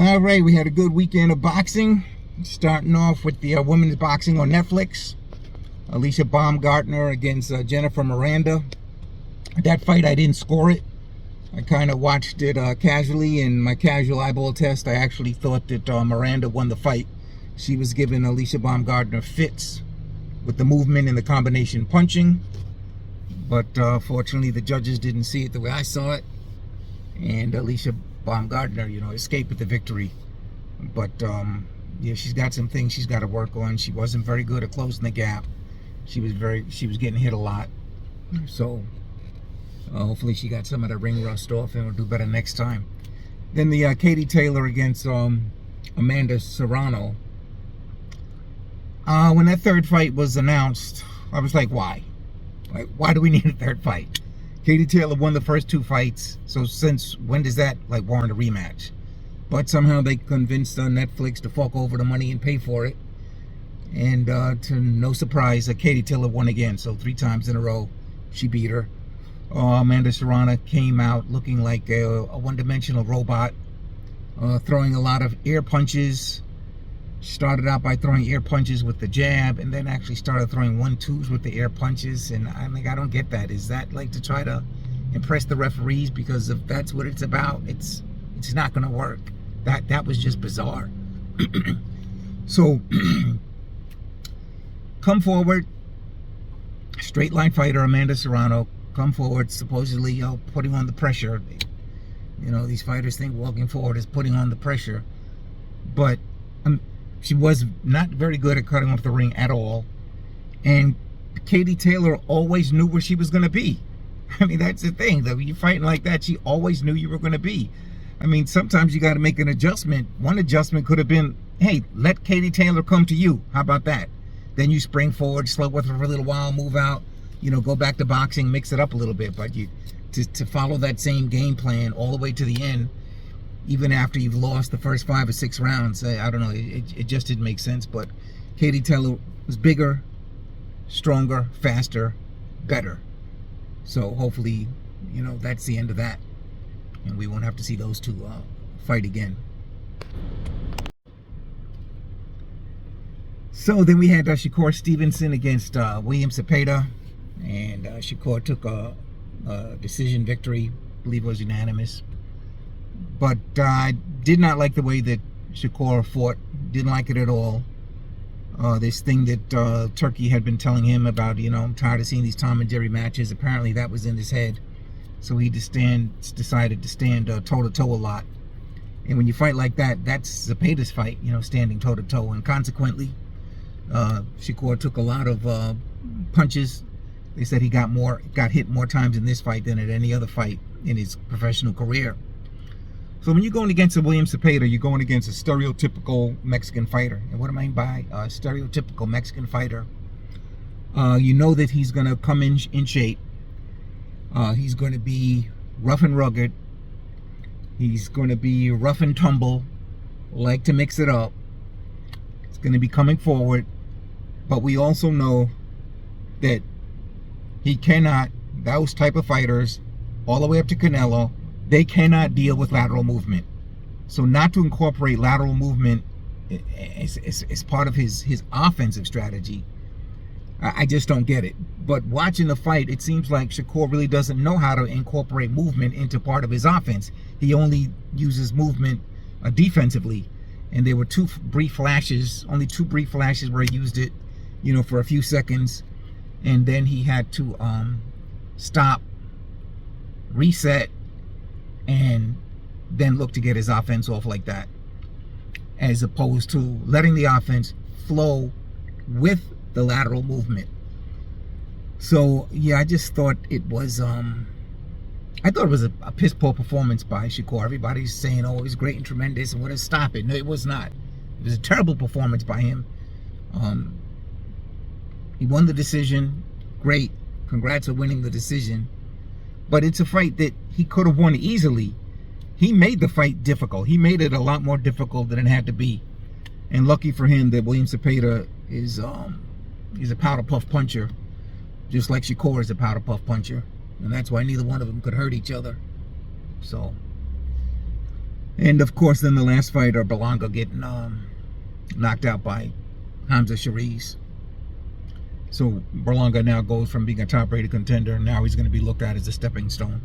All right, we had a good weekend of boxing. Starting off with the women's boxing on Netflix. Aliciia Baumgardner against Jennifer Miranda. That fight, I didn't score it. I kind of watched it casually. In my casual eyeball test, I actually thought that Miranda won the fight. She was giving Aliciia Baumgardner fits with the movement and the combination punching. But fortunately, the judges didn't see it the way I saw it. And Aliciia Baumgardner, escaped with the victory. But yeah, she's got some things she's got to work on. She wasn't very good at closing the gap. She was getting hit a lot. So hopefully she got some of the ring rust off and will do better next time. Then the Katie Taylor against Amanda Serrano. When that third fight was announced, I was like, why? Like, why do we need a third fight? Katie Taylor won the first two fights, so since when does that warrant a rematch? But somehow they convinced Netflix to fork over the money and pay for it. And to no surprise, Katie Taylor won again. So 3 times in a row, she beat her. Amanda Serrano came out looking like a one-dimensional robot, throwing a lot of air punches. She started out by throwing air punches with the jab, and then actually started throwing 1-2s with the air punches. And I'm like, I don't get that. Is that like to try to impress the referees? Because if that's what it's about, it's not going to work. That was just bizarre. So come forward, straight line fighter Amanda Serrano, come forward, supposedly putting on the pressure. These fighters think walking forward is putting on the pressure, but she was not very good at cutting off the ring at all. And Katie Taylor always knew where she was going to be. I mean, that's the thing. That when you're fighting like that, she always knew you were going to be. I mean, sometimes you got to make an adjustment. One adjustment could have been, hey, let Katie Taylor come to you. How about that? Then you spring forward, slow with her for a little while, move out, go back to boxing, mix it up a little bit. But to follow that same game plan all the way to the end, even after you've lost the first 5 or 6 rounds, I don't know, it just didn't make sense. But Katie Taylor was bigger, stronger, faster, better. So hopefully, that's the end of that. And we won't have to see those two fight again. So then we had Shakur Stevenson against William Zepeda. And Shakur took a decision victory. I believe it was unanimous. But I did not like the way that Shakur fought. Didn't like it at all. This thing that Turki had been telling him about, I'm tired of seeing these Tom and Jerry matches. Apparently that was in his head. So he decided to stand toe-to-toe a lot. And when you fight like that, that's Zepeda's fight, standing toe-to-toe. And consequently, Shakur took a lot of punches. They said he got hit more times in this fight than at any other fight in his professional career. So when you're going against a William Zepeda, you're going against a stereotypical Mexican fighter. And what I mean by a stereotypical Mexican fighter, you know that he's going to come in shape. He's going to be rough and rugged. He's going to be rough and tumble, like to mix it up. He's going to be coming forward. But we also know that he cannot, those type of fighters, all the way up to Canelo, they cannot deal with lateral movement. So not to incorporate lateral movement as part of his offensive strategy, I just don't get it. But watching the fight, it seems like Shakur really doesn't know how to incorporate movement into part of his offense. He only uses movement defensively. And there were only 2 brief flashes where he used it, for a few seconds. And then he had to stop, reset, and then look to get his offense off like that, as opposed to letting the offense flow with the lateral movement. So yeah, I just thought it was a piss poor performance by Shakur. Everybody's saying, oh, it was great and tremendous and what a stop it. No, it was not. It was a terrible performance by him. He won the decision. Great. Congrats on winning the decision. But it's a fight that he could have won easily. He made the fight difficult. He made it a lot more difficult than it had to be. And lucky for him that William Zepeda is he's a powder puff puncher, just like Shakur is a powder puff puncher. And that's why neither one of them could hurt each other. So And of course, then the last fighter, Berlanga, getting knocked out by Hamza Shariz. So Berlanga now goes from being a top-rated contender, and now he's going to be looked at as a stepping stone.